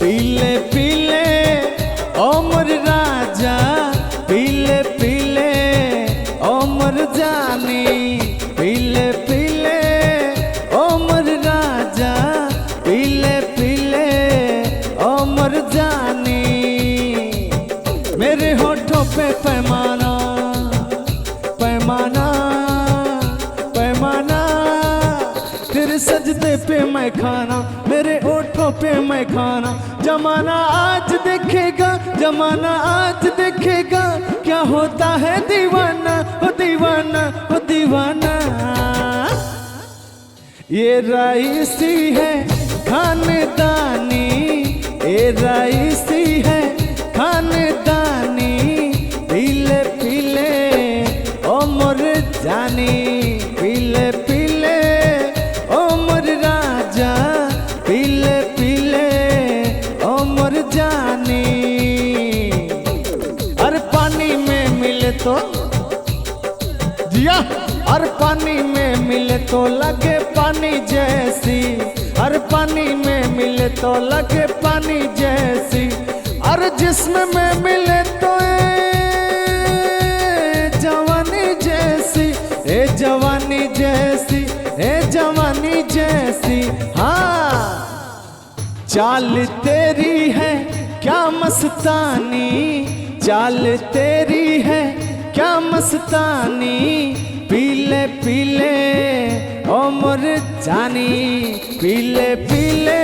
पीले पीले ओमर राजा, पीले पीले ओमर जानी, पीले पीले ओमर राजा, पीले पीले ओमर जानी। मेरे होठों पे पैमाना पैमाना पैमाना, तेरे सजदे पे मैं खाना, मेरे होठों पे मैं खाना। जमाना आज देखेगा, जमाना आज देखेगा, क्या होता है दीवाना, हो दीवाना, हो दीवाना। ये राइसी है खानदानी, ये राइसी है खानदानी, पीले पीले ओमर जानी, पीले पीले ओमर राजा, पीले पीले ओमर जानी। और पानी में मिले तो जिया, और पानी में मिले तो लगे पानी जैसी, और पानी में मिले तो लगे पानी जैसी, और जिस्म में मिले तो जवानी जैसी, ए जवानी जैसी, ए जवानी जैसी। हाँ, चाल तेरी है क्या मस्तानी, चाल तेरी है क्या मस्तानी, पीले पीले ओमर जानी, पीले पीले